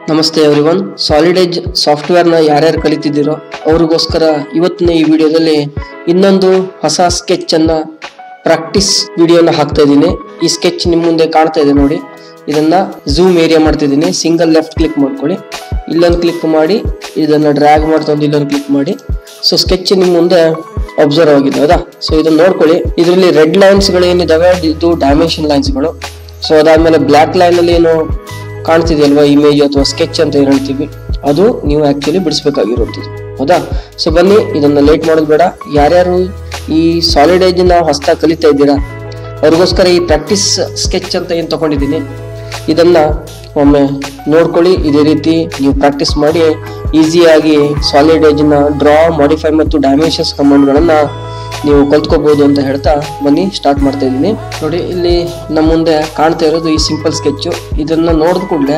ನಮಸ್ತೆ everyone. Solid edge ಸಾಫ್ಟ್ವೇರ್ನ ಯಾರ್ಯಾರು ಕಲಿತಿದ್ದೀರೋ ಅವ್ರಿಗೋಸ್ಕರ ಇವತ್ತಿನ ಈ ವಿಡಿಯೋದಲ್ಲಿ ಇನ್ನೊಂದು ಹೊಸ ಸ್ಕೆಚ್ ಅನ್ನ ಪ್ರಾಕ್ಟೀಸ್ ವಿಡಿಯೋನ ಹಾಕ್ತಾ ಇದ್ದೀನಿ. ಈ ಸ್ಕೆಚ್ ನಿಮ್ಮ ಮುಂದೆ ಕಾಣ್ತಾ ಇದೆ ನೋಡಿ. ಇದನ್ನ ಝೂಮ್ ಏರಿಯಾ ಮಾಡ್ತಿದ್ದೀನಿ. ಸಿಂಗಲ್ ಲೆಫ್ಟ್ ಕ್ಲಿಕ್ ಮಾಡ್ಕೊಳ್ಳಿ, ಇಲ್ಲೊಂದು ಕ್ಲಿಕ್ ಮಾಡಿ ಇದನ್ನ ಡ್ರ್ಯಾಗ್ ಮಾಡ್ಕೊಂಡು ಇಲ್ಲೊಂದು ಕ್ಲಿಕ್ ಮಾಡಿ. ಸೊ ಸ್ಕೆಚ್ ನಿಮ್ಮ ಮುಂದೆ ಅಬ್ಸರ್ವ್ ಆಗಿದೆ ಹೌದಾ. ಸೊ ಇದನ್ನ ನೋಡ್ಕೊಳ್ಳಿ. ಇದರಲ್ಲಿ ರೆಡ್ ಲೈನ್ಸ್ ಗಳು ಏನಿದಾವೆ ಇದು ಡೈಮೆನ್ಷನ್ ಲೈನ್ಸ್ ಗಳು. ಸೊ ಅದಾದ್ಮೇಲೆ ಬ್ಲಾಕ್ ಲೈನ್ ಅಲ್ಲಿ ಏನು ಕಾಣ್ತಿದೆಯಲ್ವಾ ಇಮೇಜ್ ಅಥವಾ ಸ್ಕೆಚ್ ಅಂತ ಏನ್ ಹೇಳ್ತೀವಿ ಅದು ನೀವು ಆಕ್ಚುಲಿ ಬಿಡಿಸ್ಬೇಕಾಗಿರುವಂಥದ್ದು ಹೌದಾ. ಸೊ ಬನ್ನಿ, ಇದನ್ನ ಲೇಟ್ ಮಾಡೋದು ಬೇಡ. ಯಾರ್ಯಾರು ಈ ಸಾಲಿಡ್ ಎಡ್ಜ್ ನ ಹೊಸದಾಗಿ ಕಲಿತಾ ಇದ್ದೀರಾ ಅವ್ರಿಗೋಸ್ಕರ ಈ ಪ್ರಾಕ್ಟೀಸ್ ಸ್ಕೆಚ್ ಅಂತ ಏನ್ ತಗೊಂಡಿದ್ದೀನಿ ಇದನ್ನ ಒಮ್ಮೆ ನೋಡ್ಕೊಳ್ಳಿ. ಇದೇ ರೀತಿ ನೀವು ಪ್ರಾಕ್ಟೀಸ್ ಮಾಡಿ ಈಸಿಯಾಗಿ ಸಾಲಿಡ್ ಎಡ್ಜ್ ನ ಡ್ರಾ, ಮಾಡಿಫೈ ಮತ್ತು ಡೈಮೆನ್ಷನ್ಸ್ ಕಮಾಂಡ್ ಗಳನ್ನ ನೀವು ಕಲ್ತ್ಕೋಬಹುದು ಅಂತ ಹೇಳ್ತಾ ಬನ್ನಿ ಸ್ಟಾರ್ಟ್ ಮಾಡ್ತಾ ಇದ್ದೀನಿ. ನೋಡಿ, ಇಲ್ಲಿ ನಮ್ಮ ಮುಂದೆ ಕಾಣ್ತಾ ಇರೋದು ಈ ಸಿಂಪಲ್ ಸ್ಕೆಚ್. ಇದನ್ನ ನೋಡಿದ ಕೂಡಲೇ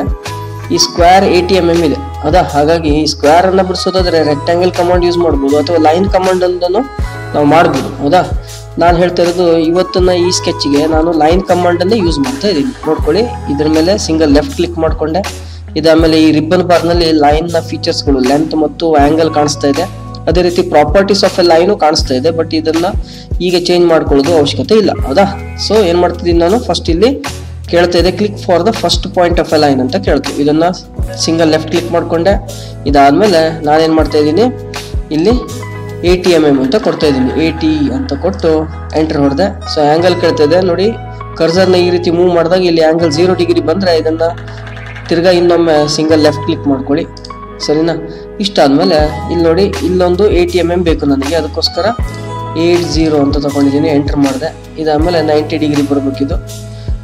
ಈ ಸ್ಕ್ವೇರ್ 80 mm ಇದೆ ಹೌದಾ. ಹಾಗಾಗಿ ಈ ಸ್ಕ್ವೇರ್ ಅನ್ನ ಬಿಡಿಸೋದಾದ್ರೆ ರೆಕ್ಟಾಂಗಲ್ ಕಮಾಂಡ್ ಯೂಸ್ ಮಾಡ್ಬೋದು ಅಥವಾ ಲೈನ್ ಕಮಾಂಡ್ ಅಂತಾನು ನಾವು ಮಾಡ್ಬೋದು ಹೌದಾ. ನಾನು ಹೇಳ್ತಾ ಇರೋದು ಇವತ್ತಿನ ಈ ಸ್ಕೆಚ್ಗೆ ನಾನು ಲೈನ್ ಕಮಾಂಡ್ ಅನ್ನೇ ಯೂಸ್ ಮಾಡ್ತಾ ಇದ್ದೀನಿ. ನೋಡ್ಕೊಳ್ಳಿ, ಇದ್ರ ಮೇಲೆ ಸಿಂಗಲ್ ಲೆಫ್ಟ್ ಕ್ಲಿಕ್ ಮಾಡ್ಕೊಂಡೆ. ಇದಾದ್ಮೇಲೆ ಈ ರಿಬ್ಬನ್ ಬಾರ್ ನಲ್ಲಿ ಲೈನ್ ನ ಫೀಚರ್ಸ್ಗಳು ಲೆಂತ್ ಮತ್ತು ಆಂಗಲ್ ಕಾಣಿಸ್ತಾ ಇದೆ. ಅದೇ ರೀತಿ ಪ್ರಾಪರ್ಟೀಸ್ ಆಫ್ ಎ ಲೈನು ಕಾಣಿಸ್ತಾ ಇದೆ. ಬಟ್ ಇದನ್ನ ಈಗ ಚೇಂಜ್ ಮಾಡ್ಕೊಳ್ಳೋದು ಅವಶ್ಯಕತೆ ಇಲ್ಲ ಹೌದಾ. ಸೊ ಏನ್ ಮಾಡ್ತಿದ್ದೀನಿ ನಾನು, ಫಸ್ಟ್ ಇಲ್ಲಿ ಕೇಳ್ತಾ ಇದೆ click for the first point of A line ಅಂತ ಕೇಳ್ತೀವಿ. ಇದನ್ನ ಸಿಂಗಲ್ ಲೆಫ್ಟ್ ಕ್ಲಿಕ್ ಮಾಡ್ಕೊಂಡೆ. ಇದಾದ್ಮೇಲೆ ನಾನೇನ್ ಮಾಡ್ತಾ ಇದ್ದೀನಿ, ಇಲ್ಲಿ 80 mm ಅಂತ ಕೊಡ್ತಾ ಇದ್ದೀನಿ. 80 ಅಂತ ಕೊಟ್ಟು ಎಂಟರ್ ಹೊಡೆದೆ. ಸೊ ಆಂಗಲ್ ಕೇಳ್ತಾ ಇದೆ ನೋಡಿ. ಕರ್ಸರ್ನ ಈ ರೀತಿ ಮೂವ್ ಮಾಡಿದಾಗ ಇಲ್ಲಿ ಆಂಗಲ್ 0 ಡಿಗ್ರಿ ಬಂದ್ರೆ ಇದನ್ನ ತಿರ್ಗಾ ಇನ್ನೊಮ್ಮೆ ಸಿಂಗಲ್ ಲೆಫ್ಟ್ ಕ್ಲಿಕ್ ಮಾಡ್ಕೊಳ್ಳಿ, ಸರಿನಾ. ಇಷ್ಟ ಆದ್ಮೇಲೆ ಇಲ್ಲಿ ನೋಡಿ, ಇಲ್ಲೊಂದು 80 mm ಬೇಕು ನನಗೆ. ಅದಕ್ಕೋಸ್ಕರ 80 ಅಂತ ತಗೊಂಡಿದ್ದೀನಿ, ಎಂಟರ್ ಮಾಡಿದೆ. ಇದಾದ್ಮೇಲೆ 90 ಡಿಗ್ರಿ ಬರಬೇಕಿದು.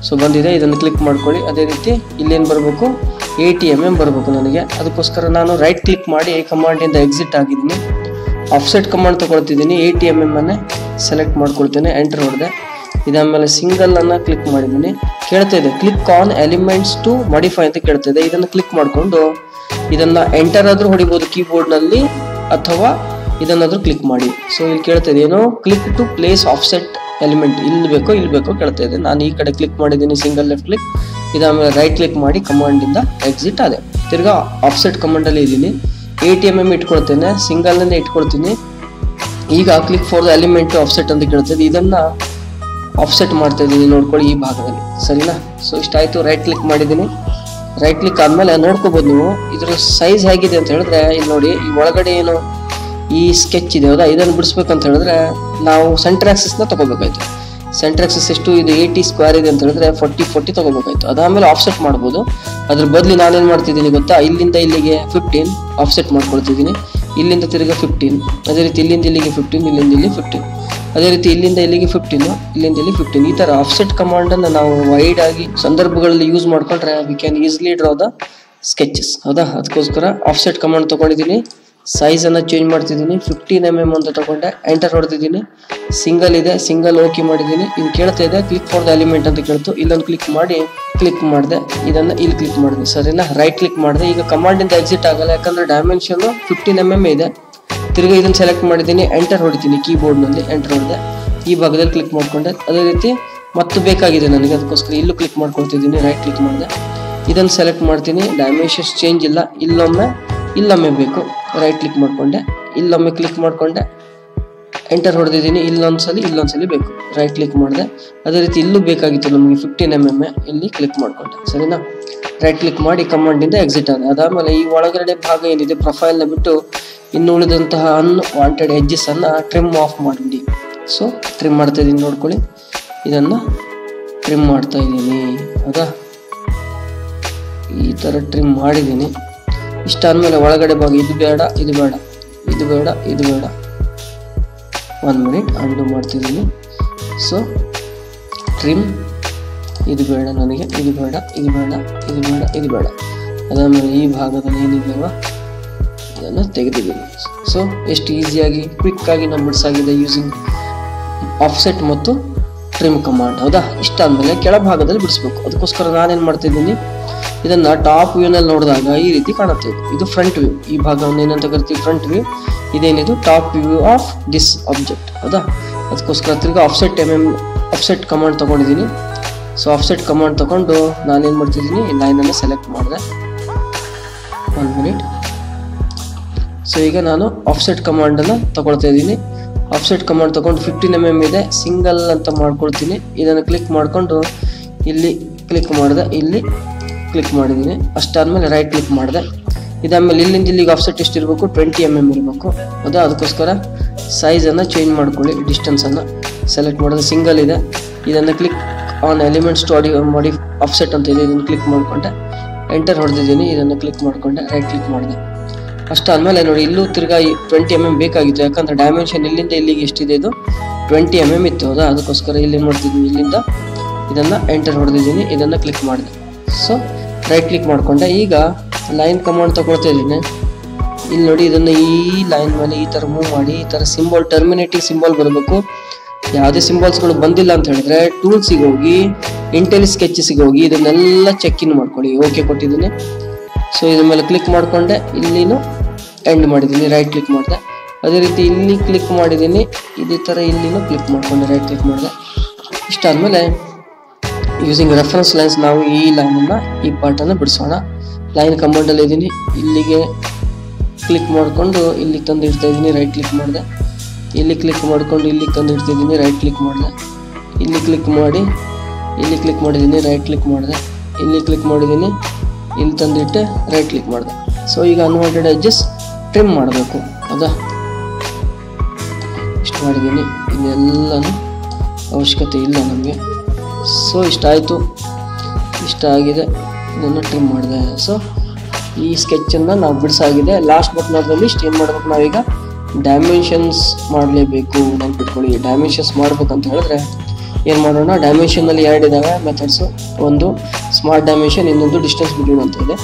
ಸೊ ಬಂದಿದೆ, ಇದನ್ನು ಕ್ಲಿಕ್ ಮಾಡ್ಕೊಳ್ಳಿ. ಅದೇ ರೀತಿ ಇಲ್ಲೇನು ಬರಬೇಕು, 80 mm ಬರಬೇಕು ನನಗೆ. ಅದಕ್ಕೋಸ್ಕರ ನಾನು ರೈಟ್ ಕ್ಲಿಕ್ ಮಾಡಿ ಕಮಾಂಡಿಂದ ಎಕ್ಸಿಟ್ ಆಗಿದ್ದೀನಿ. ಆಫ್ಸೆಟ್ ಕಮಾಂಡ್ ತಗೊಳ್ತಿದ್ದೀನಿ. 80 mm ಅನ್ನೇ ಸೆಲೆಕ್ಟ್ ಮಾಡ್ಕೊಳ್ತೇನೆ, ಎಂಟರ್ ಹೊಡೆದೆ. ಇದಾದ್ಮೇಲೆ ಸಿಂಗಲ್ ಅನ್ನ ಕ್ಲಿಕ್ ಮಾಡಿದ್ದೀನಿ. ಕೇಳ್ತಾ ಇದೆ click on elements to modify ಅಂತ ಕೇಳ್ತಾ ಇದೆ. ಇದನ್ನು ಕ್ಲಿಕ್ ಮಾಡಿಕೊಂಡು ಇದನ್ನ ಎಂಟರ್ ಆದ್ರೂ ಹೊಡಿಬಹುದು ಕೀಬೋರ್ಡ್ ನಲ್ಲಿ ಅಥವಾ ಇದನ್ನಾದ್ರೂ ಕ್ಲಿಕ್ ಮಾಡಿ. ಸೊ ಇಲ್ಲಿ ಕೇಳ್ತಾ ಇದೆ ಏನು, click to place offset element, ಇಲ್ಲಿ ಬೇಕೋ ಕೇಳ್ತಾ ಇದೆ. ನಾನು ಈ ಕಡೆ ಕ್ಲಿಕ್ ಮಾಡಿದ್ದೀನಿ, ಸಿಂಗಲ್ ಲೆಫ್ಟ್ ಕ್ಲಿಕ್. ಇದಾದ್ಮೇಲೆ ರೈಟ್ ಕ್ಲಿಕ್ ಮಾಡಿ ಕಮಾಂಡ್ ಇಂದ ಎಕ್ಸಿಟ್ ಆದೆ. ತಿರ್ಗಾ ಆಫ್ಸೆಟ್ ಕಮಾಂಡ್ ಅಲ್ಲಿ ಇದ್ದೀನಿ. 80 mm ಇಟ್ಕೊಳ್ತೇನೆ, ಸಿಂಗಲ್ ಅನ್ನ ಇಟ್ಕೊಳ್ತೀನಿ. ಈಗ click for the element offset ಅಂತ ಕೇಳ್ತದೆ. ಇದನ್ನ ಆಫ್ಸೆಟ್ ಮಾಡ್ತಾ ಇದ್ದೀನಿ, ನೋಡ್ಕೊಳ್ಳಿ ಈ ಭಾಗದಲ್ಲಿ, ಸರಿನಾ. ಸೊ ಇಷ್ಟ ಆಯ್ತು. ರೈಟ್ ಕ್ಲಿಕ್ ಮಾಡಿದ್ದೀನಿ. ರೈಟ್ ಕ್ಲಿಕ್ ಆದ್ಮೇಲೆ ನೋಡ್ಕೋಬಹುದು ನೀವು ಇದ್ರ ಸೈಜ್ ಹೇಗಿದೆ ಅಂತ ಹೇಳಿದ್ರೆ, ಇಲ್ಲಿ ನೋಡಿ ಈ ಒಳಗಡೆ ಏನು ಈ ಸ್ಕೆಚ್ ಇದೆ ಹೌದಾ. ಇದನ್ನು ಬಿಡಿಸ್ಬೇಕಂತ ಹೇಳಿದ್ರೆ ನಾವು ಸೆಂಟರ್ ಆಕ್ಸಿಸ್ ನ ತಗೋಬೇಕಾಯ್ತು. ಸೆಂಟರ್ ಆಕ್ಸಿಸ್ ಎಷ್ಟು ಇದು 80 ಸ್ಕ್ವೇರ್ ಇದೆ ಅಂತ ಹೇಳಿದ್ರೆ 40 ತಗೋಬೇಕಾಯ್ತು. ಅದಾದ್ಮೇಲೆ ಆಫ್ಸೆಟ್ ಮಾಡ್ಬೋದು. ಅದ್ರ ಬದಲು ನಾನೇನ್ ಮಾಡ್ತಿದ್ದೀನಿ ಗೊತ್ತಾ, ಇಲ್ಲಿಂದ ಇಲ್ಲಿಗೆ 15 ಆಫ್ಸೆಟ್ ಮಾಡ್ಕೊಳ್ತಿದ್ದೀನಿ. ಇಲ್ಲಿಂದ ತಿರ್ಗಾ 15, ಅದೇ ರೀತಿ ಇಲ್ಲಿಂದ ಇಲ್ಲಿಗೆ 15, ಇಲ್ಲಿಂದ ಇಲ್ಲಿ 15, ಅದೇ ರೀತಿ ಇಲ್ಲಿಂದ ಇಲ್ಲಿಗೆ 15, ಇಲ್ಲಿಂದ ಇಲ್ಲಿ 15. ಈ ತರ ಆಫ್ಸೆಟ್ ಕಮಾಂಡ್ ಅನ್ನ ನಾವು ವೈಡ್ ಆಗಿ ಸಂದರ್ಭಗಳಲ್ಲಿ ಯೂಸ್ ಮಾಡ್ಕೊಂಡ್ರೆ we can easily draw the sketches ಹೌದಾ. ಅದಕ್ಕೋಸ್ಕರ ಆಫ್ಸೆಟ್ ಕಮಾಂಡ್ ತಗೊಂಡಿದ್ದೀನಿ. ಸೈಜ್ ಅನ್ನ ಚೇಂಜ್ ಮಾಡ್ತಿದ್ದೀನಿ. 15 mm ಅಂತ ತಗೊಂಡೆ, ಎಂಟರ್ ಹೊಡೆದಿದ್ದೀನಿ. ಸಿಂಗಲ್ ಇದೆ, ಸಿಂಗಲ್ ಓಕೆ ಮಾಡಿದ್ದೀನಿ. ಇದು ಕೇಳ್ತಾ ಇದೆ ಕ್ಲಿಕ್ ಫಾರ್ ದ ಎಲಿಮೆಂಟ್ ಅಂತ ಕೇಳ್ತು. ಇಲ್ಲೊಂದು ಕ್ಲಿಕ್ ಮಾಡಿದೆ. ಇದನ್ನ ಇಲ್ಲಿ ಕ್ಲಿಕ್ ಮಾಡಿದೆ, ಸರಿನಾ. ರೈಟ್ ಕ್ಲಿಕ್ ಮಾಡಿದೆ. ಈಗ ಕಮಾಂಡ್ ಇಂದ ಎಕ್ಸಿಟ್ ಆಗಲ್ಲ, ಯಾಕಂದ್ರೆ ಡೈಮೆನ್ಷನ್ 15 mm ಇದೆ. ತಿರ್ಗಿ ಇದನ್ನ ಸೆಲೆಕ್ಟ್ ಮಾಡಿದ್ದೀನಿ, ಎಂಟರ್ ಹೊಡಿತೀನಿ ಕೀಬೋರ್ಡ್ ನಲ್ಲಿ, ಎಂಟರ್ ಹೊಡೆದೆ. ಈ ಭಾಗದಲ್ಲಿ ಕ್ಲಿಕ್ ಮಾಡ್ಕೊಂಡೆ. ಅದೇ ರೀತಿ ಮತ್ತು ಬೇಕಾಗಿದೆ ನನಗೆ, ಅದಕ್ಕೋಸ್ಕರ ಇಲ್ಲೂ ಕ್ಲಿಕ್ ಮಾಡ್ಕೊಳ್ತಿದ್ದೀನಿ. ರೈಟ್ ಕ್ಲಿಕ್ ಮಾಡಿದೆ. ಇದನ್ನು ಸೆಲೆಕ್ಟ್ ಮಾಡ್ತೀನಿ. ಡೈಮೆನ್ಷನ್ಸ್ ಚೇಂಜ್ ಇಲ್ಲ, ಇಲ್ಲೊಮ್ಮೆ ಬೇಕು. ರೈಟ್ ಕ್ಲಿಕ್ ಮಾಡ್ಕೊಂಡೆ, ಇಲ್ಲೊಮ್ಮೆ ಕ್ಲಿಕ್ ಮಾಡ್ಕೊಂಡೆ, ಎಂಟರ್ ಹೊಡೆದಿದ್ದೀನಿ. ಇಲ್ಲೊಂದ್ಸಲಿ ಬೇಕು. ರೈಟ್ ಕ್ಲಿಕ್ ಮಾಡಿದೆ. ಅದೇ ರೀತಿ ಇಲ್ಲೂ ಬೇಕಾಗಿತ್ತು ನಮಗೆ 15 mm, ಇಲ್ಲಿ ಕ್ಲಿಕ್ ಮಾಡ್ಕೊಂಡೆ, ಸರಿನಾ. ರೈಟ್ ಕ್ಲಿಕ್ ಮಾಡಿ ಕಮಾಂಡ್ ಇಂದ ಎಕ್ಸಿಟ್ ಆದ. ಅದಾದ್ಮೇಲೆ ಈ ಒಳಗಡೆ ಭಾಗ ಏನಿದೆ ಪ್ರೊಫೈಲ್ ನ ಬಿಟ್ಟು ಇನ್ನು ಉಳಿದಂತಹ ಅನ್ವಾಂಟೆಡ್ ಎಡ್ಜಸ್ ಅನ್ನ ಟ್ರಿಮ್ ಆಫ್ ಮಾಡಿ. ಸೊ ಟ್ರಿಮ್ ಮಾಡ್ತಾ ಇದ್ದೀನಿ, ನೋಡ್ಕೊಳ್ಳಿ. ಇದನ್ನ ಟ್ರಿಮ್ ಮಾಡ್ತಾ ಇದ್ದೀನಿ ಹೌದಾ. ಈ ತರ ಟ್ರಿಮ್ ಮಾಡಿದ್ದೀನಿ. ಇಷ್ಟ ಆದ್ಮೇಲೆ ಒಳಗಡೆ ಭಾಗ ಇದು ಬೇಡ. 1 ಮಿನಿಟ್ ಅಂಡು ಮಾಡ್ತಿದ್ದೀನಿ. ಸೊ ಟ್ರಿಮ್, ಇದು ಬೇಡ ನನಗೆ, ಇದು ಬೇಡ. ಅದಾದ್ಮೇಲೆ ಈ ಭಾಗದಲ್ಲಿ ಏನಿದೆಯಲ್ಲ ಅದನ್ನು ತೆಗೆದಿದ್ದೀನಿ. ಸೊ ಎಷ್ಟು ಈಸಿಯಾಗಿ ಕ್ವಿಕ್ ಆಗಿ ನಾವು ಬಿಡಿಸಾಗಿದೆ ಯೂಸಿಂಗ್ ಆಫ್ಸೆಟ್ ಮತ್ತು ಟ್ರಿಮ್ ಕಮಾಂಡ್ ಹೌದಾ. ಇಷ್ಟ ಆದ್ಮೇಲೆ ಕೆಳಭಾಗದಲ್ಲಿ ಬಿಡಿಸ್ಬೇಕು. ಅದಕ್ಕೋಸ್ಕರ ನಾನೇನ್ ಮಾಡ್ತಿದ್ದೀನಿ, ಇದನ್ನ ಟಾಪ್ ವ್ಯೂ ನಲ್ಲಿ ನೋಡಿದಾಗ ಈ ರೀತಿ ಕಾಣುತ್ತೆ. ಇದು ಫ್ರಂಟ್ ವ್ಯೂ. ಈ ಭಾಗವನ್ನು ಏನಂತ ಕರಿತೀವಿ, ಫ್ರಂಟ್ ವ್ಯೂ. ಇದೇನಿದು top view of this object ಹೌದಾ. ಅದಕ್ಕೋಸ್ಕರ ತಿರ್ಗಿ ಆಫ್ಸೆಟ್ ಕಮಾಂಡ್ ತಗೊಂಡಿದ್ದೀನಿ. ಸೊ ಆಫ್ಸೆಟ್ ಕಮಾಂಡ್ ತಗೊಂಡು ನಾನೇನ್ ಮಾಡ್ತಿದ್ದೀನಿ, ಲೈನ್ ಅನ್ನು ಸೆಲೆಕ್ಟ್ ಮಾಡಿದೆ. 1 ಮಿನಿಟ್. ಸೊ ಈಗ ನಾನು ಆಫ್ಸೆಟ್ ಕಮಾಂಡನ್ನು ತಗೊಳ್ತಾ ಇದ್ದೀನಿ. ಆಫ್ಸೆಟ್ ಕಮಾಂಡ್ ತಗೊಂಡು 15 mm ಇದೆ, ಸಿಂಗಲ್ ಅಂತ ಮಾಡ್ಕೊಳ್ತೀನಿ. ಇದನ್ನು ಕ್ಲಿಕ್ ಮಾಡಿಕೊಂಡು ಇಲ್ಲಿ ಕ್ಲಿಕ್ ಮಾಡಿದೆ, ಇಲ್ಲಿ ಕ್ಲಿಕ್ ಮಾಡಿದ್ದೀನಿ. ಅಷ್ಟಾದಮೇಲೆ ರೈಟ್ ಕ್ಲಿಕ್ ಮಾಡಿದೆ. ಇದಾದಮೇಲೆ ಇಲ್ಲಿಂದ ಇಲ್ಲಿಗೆ ಆಫ್ಸೆಟ್ ಎಷ್ಟು ಇರಬೇಕು, 20 mm ಇರಬೇಕು. ಹೌದಾ, ಅದಕ್ಕೋಸ್ಕರ ಸೈಜನ್ನು ಚೇಂಜ್ ಮಾಡ್ಕೊಳ್ಳಿ. ಡಿಸ್ಟೆನ್ಸನ್ನು ಸೆಲೆಕ್ಟ್ ಮಾಡಿದ್ರೆ ಸಿಂಗಲ್ ಇದೆ. ಇದನ್ನು ಕ್ಲಿಕ್ ಆನ್ ಎಲಿಮೆಂಟ್ಸ್ ಟು ಮಾಡಿ ಆಫ್ಸೆಟ್ ಅಂತ ಇದೆ, ಇದನ್ನು ಕ್ಲಿಕ್ ಮಾಡಿಕೊಂಡೆ, ಎಂಟರ್ ಹೊಡೆದಿದ್ದೀನಿ. ಇದನ್ನು ಕ್ಲಿಕ್ ಮಾಡಿಕೊಂಡೆ, ರೈಟ್ ಕ್ಲಿಕ್ ಮಾಡಿದೆ. ಅಷ್ಟಾದಮೇಲೆ ನೋಡಿ, ಇಲ್ಲೂ ತಿರ್ಗಾ 20 mm ಬೇಕಾಗಿತ್ತು, ಯಾಕಂದರೆ ಡೈಮೆನ್ಷನ್ ಇಲ್ಲಿಂದ ಇಲ್ಲಿಗೆ ಎಷ್ಟಿದೆ, ಇದು 20 mm ಇತ್ತು. ಹೌದಾ, ಅದಕ್ಕೋಸ್ಕರ ಇಲ್ಲಿ ಮಾಡ್ತಿದ್ದೀನಿ. ಇಲ್ಲಿಂದ ಇದನ್ನು ಎಂಟರ್ ಹೊಡೆದಿದ್ದೀನಿ, ಇದನ್ನು ಕ್ಲಿಕ್ ಮಾಡಿದೆ. ಸೊ ರೈಟ್ ಕ್ಲಿಕ್ ಮಾಡಿಕೊಂಡೆ. ಈಗ ಲೈನ್ ಕಮಾಂಡ್ ತಗೊಳ್ತಾ ಇದ್ದೀನಿ. ಇಲ್ಲಿ ನೋಡಿ, ಇದನ್ನು ಈ ಲೈನ್ ಮೇಲೆ ಈ ಥರ ಮೂವ್ ಮಾಡಿ, ಈ ಥರ ಸಿಂಬಲ್ ಟರ್ಮಿನೇಟಿಂಗ್ ಸಿಂಬಲ್ ಬರಬೇಕು. ಯಾವುದೇ ಸಿಂಬಲ್ಸ್ಗಳು ಬಂದಿಲ್ಲ ಅಂತ ಹೇಳಿದ್ರೆ ಟೂಲ್ಸಿಗೆ ಹೋಗಿ ಇಂಟೆಲಿ ಸ್ಕೆಚಸ್ಗೆ ಹೋಗಿ ಇದನ್ನೆಲ್ಲ ಚೆಕ್ ಇನ್ ಮಾಡ್ಕೊಳ್ಳಿ. ಓಕೆ ಕೊಟ್ಟಿದ್ದೀನಿ. ಸೊ ಇದ್ರ ಮೇಲೆ ಕ್ಲಿಕ್ ಮಾಡಿಕೊಂಡೆ, ಇಲ್ಲಿನೂ ಎಂಡ್ ಮಾಡಿದ್ದೀನಿ, ರೈಟ್ ಕ್ಲಿಕ್ ಮಾಡಿದೆ. ಅದೇ ರೀತಿ ಇಲ್ಲಿ ಕ್ಲಿಕ್ ಮಾಡಿದ್ದೀನಿ, ಇದೇ ಥರ ಇಲ್ಲಿನೂ ಕ್ಲಿಕ್ ಮಾಡಿಕೊಂಡೆ, ರೈಟ್ ಕ್ಲಿಕ್ ಮಾಡಿದೆ. ಇಷ್ಟಾದಮೇಲೆ ಯೂಸಿಂಗ್ ರೆಫರೆನ್ಸ್ ಲೈನ್ಸ್ ನಾವು ಈ ಲೈನನ್ನು, ಈ ಪಾರ್ಟನ್ನು ಬಿಡಿಸೋಣ. ಲೈನ್ ಕಮಾಂಡಲ್ಲಿ ಇದ್ದೀನಿ, ಇಲ್ಲಿಗೆ ಕ್ಲಿಕ್ ಮಾಡಿಕೊಂಡು ಇಲ್ಲಿಗೆ ತಂದು ಇಡ್ತಾ ಇದ್ದೀನಿ, ರೈಟ್ ಕ್ಲಿಕ್ ಮಾಡಿದೆ. ಇಲ್ಲಿ ಕ್ಲಿಕ್ ಮಾಡಿಕೊಂಡು ಇಲ್ಲಿಗೆ ತಂದು ಇಡ್ತಿದ್ದೀನಿ, ರೈಟ್ ಕ್ಲಿಕ್ ಮಾಡಿದೆ. ಇಲ್ಲಿ ಕ್ಲಿಕ್ ಮಾಡಿ ಇಲ್ಲಿ ಕ್ಲಿಕ್ ಮಾಡಿದ್ದೀನಿ, ರೈಟ್ ಕ್ಲಿಕ್ ಮಾಡಿದೆ. ಇಲ್ಲಿ ಕ್ಲಿಕ್ ಮಾಡಿದ್ದೀನಿ, ಇಲ್ಲಿ ತಂದಿಟ್ಟೆ, ರೈಟ್ ಕ್ಲಿಕ್ ಮಾಡಿದೆ. ಸೊ ಈಗ ಅನ್ವಾಂಟೆಡ್ ಎಡ್ಜಸ್ ಟ್ರಿಮ್ ಮಾಡಬೇಕು. ಹೌದಾ, ಇಷ್ಟು ಮಾಡಿದ್ದೀನಿ. ಇದೆಲ್ಲನೂ ಅವಶ್ಯಕತೆ ಇಲ್ಲ ನಮಗೆ. ಸೊ ಇಷ್ಟ ಆಯಿತು, ಇಷ್ಟ ಆಗಿದೆ, ಇದನ್ನು ಟ್ರಿಮ್ ಮಾಡಿದೆ. ಸೊ ಈ ಸ್ಕೆಚನ್ನು ನಾವು ಬಿಡಿಸಾಗಿದೆ. Last but not the least ಏನು ಮಾಡಬೇಕು, ನಾವೀಗ ಡೈಮೆನ್ಷನ್ಸ್ ಮಾಡಲೇಬೇಕು. ನೆನ್ಪಿಟ್ಕೊಳ್ಳಿ, ಡೈಮೆನ್ಷನ್ಸ್ ಮಾಡ್ಬೇಕಂತ ಹೇಳಿದ್ರೆ ಏನು ಮಾಡೋಣ, ಡೈಮೆನ್ಷನ್ನಲ್ಲಿ 2 ಇದ್ದಾವೆ ಮೆಥಡ್ಸು. ಒಂದು ಸ್ಮಾರ್ಟ್ ಡೈಮೆನ್ಷನ್, ಇನ್ನೊಂದು ಡಿಸ್ಟೆನ್ಸ್ ಬಿಟ್ವೀನ್ ಅಂತ ಇದೆ.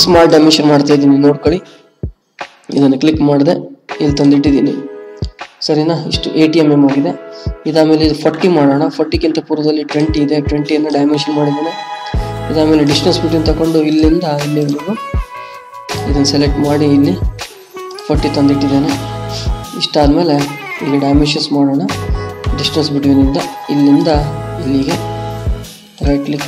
ಸ್ಮಾರ್ಟ್ ಡೈಮೆನ್ಷನ್ ಮಾಡ್ತಾ ಇದ್ದೀನಿ, ನೋಡ್ಕೊಳ್ಳಿ. ಇದನ್ನು ಕ್ಲಿಕ್ ಮಾಡಿದೆ, ಇಲ್ಲಿ ತಂದಿಟ್ಟಿದ್ದೀನಿ. ಸರಿನಾ, ಇಷ್ಟು 80 mm ಆಗಿದೆ. ಇದಾದಮೇಲೆ ಇದು 40 ಮಾಡೋಣ. 40ಕ್ಕಿಂತ ಪೂರ್ವದಲ್ಲಿ 20 ಇದೆ, 20ಯನ್ನು ಡೈಮೆನ್ಷನ್ ಮಾಡಿದ್ದೇನೆ. ಇದಾದಮೇಲೆ ಡಿಸ್ಟೆನ್ಸ್ ಬಿಟ್ವೀನ್ ತಗೊಂಡು ಇಲ್ಲಿಂದ ಇಲ್ಲಿವರೆಗೂ ಇದನ್ನು ಸೆಲೆಕ್ಟ್ ಮಾಡಿ ಇಲ್ಲಿ 40 ತಂದಿಟ್ಟಿದ್ದೇನೆ. ಇಷ್ಟಾದಮೇಲೆ ಇಲ್ಲಿ ಡೈಮೆನ್ಷನ್ಸ್ ಮಾಡೋಣ. ಡಿಸ್ಟೆನ್ಸ್ ಬಿಟ್ವೀನಿಂದ ಇಲ್ಲಿಂದ ಇಲ್ಲಿಗೆ ರೈಟ್ ಕ್ಲಿಕ್,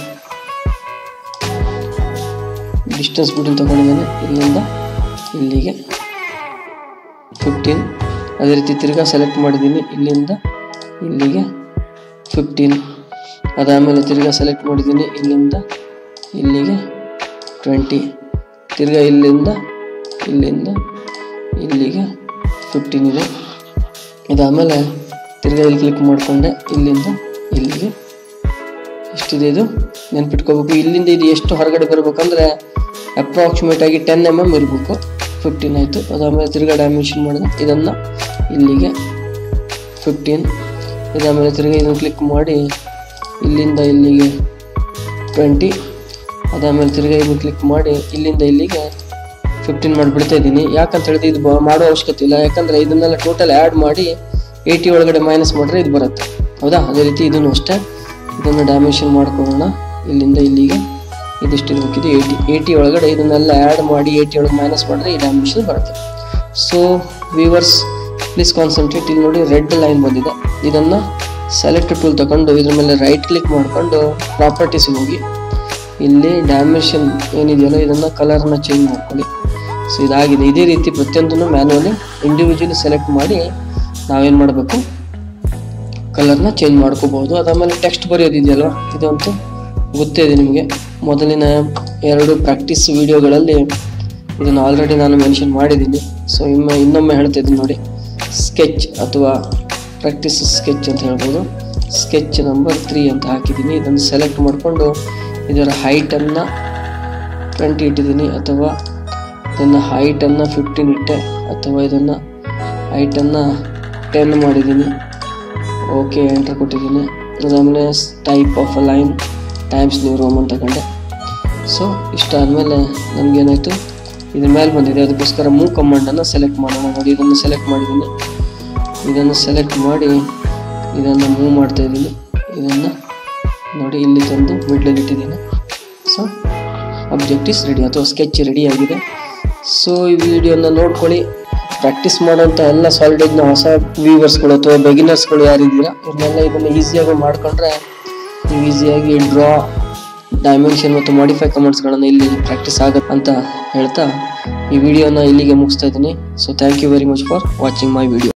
ಡಿಸ್ಟೆನ್ಸ್ ಬಿಟ್ವೀನ್ ತಗೊಂಡಿದ್ದೇನೆ, ಇಲ್ಲಿಂದ ಇಲ್ಲಿಗೆ 15. ಅದೇ ರೀತಿ ತಿರ್ಗಾ ಸೆಲೆಕ್ಟ್ ಮಾಡಿದ್ದೀನಿ, ಇಲ್ಲಿಂದ ಇಲ್ಲಿಗೆ 15. ಅದಾದಮೇಲೆ ತಿರ್ಗಾ ಸೆಲೆಕ್ಟ್ ಮಾಡಿದ್ದೀನಿ, ಇಲ್ಲಿಂದ ಇಲ್ಲಿಗೆ 20. ತಿರ್ಗಾ ಇಲ್ಲಿಂದ ಇಲ್ಲಿಗೆ 15 ಇದೆ. ಇದಾದಮೇಲೆ ತಿರ್ಗಾ ಇಲ್ಲಿ ಕ್ಲಿಕ್ ಮಾಡಿಕೊಂಡೆ, ಇಲ್ಲಿಂದ ಇಲ್ಲಿಗೆ ಎಷ್ಟಿದೆ ಇದು ನೆನ್ಪಿಟ್ಕೋಬೇಕು. ಇಲ್ಲಿಂದ ಇದು ಎಷ್ಟು ಹೊರಗಡೆ ಬರಬೇಕಂದ್ರೆ ಅಪ್ರಾಕ್ಸಿಮೇಟ್ ಆಗಿ 10 mm ಇರಬೇಕು. 15 ಆಯಿತು. ಅದಾದಮೇಲೆ ತಿರ್ಗಾ ಡೈಮೆನ್ಷನ್ ಮಾಡಿದೆ, ಇದನ್ನು ಇಲ್ಲಿಗೆ 15. ಇದಾದಮೇಲೆ ತಿರ್ಗಾ ಇದನ್ನು ಕ್ಲಿಕ್ ಮಾಡಿ ಇಲ್ಲಿಂದ ಇಲ್ಲಿಗೆ 20. ಅದಾದಮೇಲೆ ತಿರ್ಗಾ ಇದನ್ನು ಕ್ಲಿಕ್ ಮಾಡಿ ಇಲ್ಲಿಂದ ಇಲ್ಲಿಗೆ 15 ಮಾಡಿಬಿಡ್ತಾ ಇದ್ದೀನಿ. ಯಾಕಂತ ಹೇಳಿದ್ರೆ ಇದು ಮಾಡೋ ಅವಶ್ಯಕತೆ ಇಲ್ಲ, ಯಾಕಂದರೆ ಇದನ್ನೆಲ್ಲ ಟೋಟಲ್ ಆ್ಯಡ್ ಮಾಡಿ 80 ಒಳಗಡೆ ಮೈನಸ್ ಮಾಡಿದ್ರೆ ಇದು ಬರುತ್ತೆ. ಹೌದಾ, ಅದೇ ರೀತಿ ಇದನ್ನು ಅಷ್ಟೇ. ಇದನ್ನು ಡೈಮೆನ್ಷನ್ ಮಾಡ್ಕೊಳ್ಳೋಣ. ಇಲ್ಲಿಂದ ಇಲ್ಲಿಗೆ ಇದಿಷ್ಟು ಇರಬೇಕಿದೆ 80 ಒಳಗಡೆ ಇದನ್ನೆಲ್ಲ ಆ್ಯಡ್ ಮಾಡಿ 80 ಒಳಗೆ ಮೈನಸ್ ಮಾಡಿದ್ರೆ ಈ ಡೈಮೆನ್ಷನ್ ಬರುತ್ತೆ. So viewers please concentrate. ಇಲ್ಲಿ ನೋಡಿ ರೆಡ್ ಲೈನ್ ಬಂದಿದೆ. ಇದನ್ನು ಸೆಲೆಕ್ಟ್ ಟೂಲ್ ತಗೊಂಡು ಇದ್ರ ಮೇಲೆ ರೈಟ್ ಕ್ಲಿಕ್ ಮಾಡಿಕೊಂಡು ಪ್ರಾಪರ್ಟೀಸ್ಗೆ ಹೋಗಿ ಇಲ್ಲಿ ಡೈಮೆನ್ಷನ್ ಏನಿದೆಯಲ್ಲ ಇದನ್ನು ಕಲರ್ನ ಚೇಂಜ್ ಮಾಡ್ಕೊಳ್ಳಿ. ಸೊ ಇದಾಗಿದೆ. ಇದೇ ರೀತಿ ಪ್ರತಿಯೊಂದನ್ನು ಮ್ಯಾನ್ಯುವಲಿ ಇಂಡಿವಿಜುವಲಿ ಸೆಲೆಕ್ಟ್ ಮಾಡಿ ನಾವೇನು ಮಾಡಬೇಕು, ಕಲರ್ನ ಚೇಂಜ್ ಮಾಡ್ಕೋಬಹುದು. ಅದಾದಮೇಲೆ ಟೆಕ್ಸ್ಟ್ ಬರೆಯೋದಿದೆಯಲ್ವ, ಇದಂತೂ ಗೊತ್ತೇ ಇದೆ ನಿಮಗೆ. ಮೊದಲಿನ 2 ಪ್ರಾಕ್ಟೀಸ್ ವಿಡಿಯೋಗಳಲ್ಲಿ ಇದನ್ನು ಆಲ್ರೆಡಿ ನಾನು ಮೆನ್ಷನ್ ಮಾಡಿದ್ದೀನಿ. ಸೊ ಇನ್ನೊಮ್ಮೆ ಹೇಳ್ತಾ ಇದ್ದೀನಿ ನೋಡಿ, ಸ್ಕೆಚ್ ಅಥವಾ ಪ್ರಾಕ್ಟೀಸ್ ಸ್ಕೆಚ್ ಅಂತ ಹೇಳ್ಬೋದು. ಸ್ಕೆಚ್ ನಂಬರ್ 3 ಅಂತ ಹಾಕಿದ್ದೀನಿ. ಇದನ್ನು ಸೆಲೆಕ್ಟ್ ಮಾಡಿಕೊಂಡು ಇದರ ಹೈಟನ್ನು 20 ಇಟ್ಟಿದ್ದೀನಿ, ಅಥವಾ ಇದನ್ನು ಹೈಟನ್ನು 15 ಇಟ್ಟೆ, ಅಥವಾ ಇದನ್ನು ಹೈಟನ್ನು 10 ಮಾಡಿದ್ದೀನಿ. ಓಕೆ ಎಂಟರ್ ಕೊಟ್ಟಿದ್ದೀನಿ. ಅದಾದಮೇಲೆ type of a line times new Roman ತಗೊಂಡೆ. ಸೊ ಇಷ್ಟ ಆದಮೇಲೆ ನಮಗೇನಾಯಿತು, ಇದ್ರ ಮೇಲೆ ಬಂದಿದೆ. ಅದಕ್ಕೋಸ್ಕರ ಮೂವ್ ಕಮಾಂಡನ್ನು ಸೆಲೆಕ್ಟ್ ಮಾಡೋಣ. ನೋಡಿ ಇದನ್ನು ಸೆಲೆಕ್ಟ್ ಮಾಡಿದ್ದೀನಿ. ಇದನ್ನು ಸೆಲೆಕ್ಟ್ ಮಾಡಿ ಇದನ್ನು ಮೂವ್ ಮಾಡ್ತಾಯಿದ್ದೀನಿ. ಇದನ್ನು ನೋಡಿ ಇಲ್ಲಿ ತಂದು ಮಿಡ್ಲಲ್ಲಿ ಇಟ್ಟಿದ್ದೀನಿ. ಸೊ ಆಬ್ಜೆಕ್ಟ್ ಇಸ್ ರೆಡಿ ಅಥವಾ ಸ್ಕೆಚ್ ರೆಡಿ ಆಗಿದೆ. ಸೊ ಈ ವಿಡಿಯೋನ ನೋಡ್ಕೊಳ್ಳಿ. ಪ್ರಾಕ್ಟೀಸ್ ಮಾಡೋಂಥ ಎಲ್ಲ ಸಾಲಿಡ್ ಎಡ್ಜ್ನ ಹೊಸ ವ್ಯೂವರ್ಸ್ಗಳು ಅಥವಾ ಬಿಗಿನರ್ಸ್ಗಳು ಯಾರಿದ್ದೀರಾ ಇವ್ರನ್ನೆಲ್ಲ ಇದನ್ನು ಈಸಿಯಾಗಿ ಮಾಡ್ಕೊಂಡ್ರೆ ನೀವು ಈಸಿಯಾಗಿ ಡೈಮೆನ್ಷನ್ ಮತ್ತು ಮಾಡಿಫೈ ಕಮಾಂಡ್ಸ್ಗಳನ್ನು ಇಲ್ಲಿ ಪ್ರಾಕ್ಟೀಸ್ ಆಗುತ್ತೆ ಅಂತ ಹೇಳ್ತಾ ಈ ವಿಡಿಯೋನ ಇಲ್ಲಿಗೆ ಮುಗಿಸ್ತಾ ಇದ್ದೀನಿ. So thank you very much for watching my video.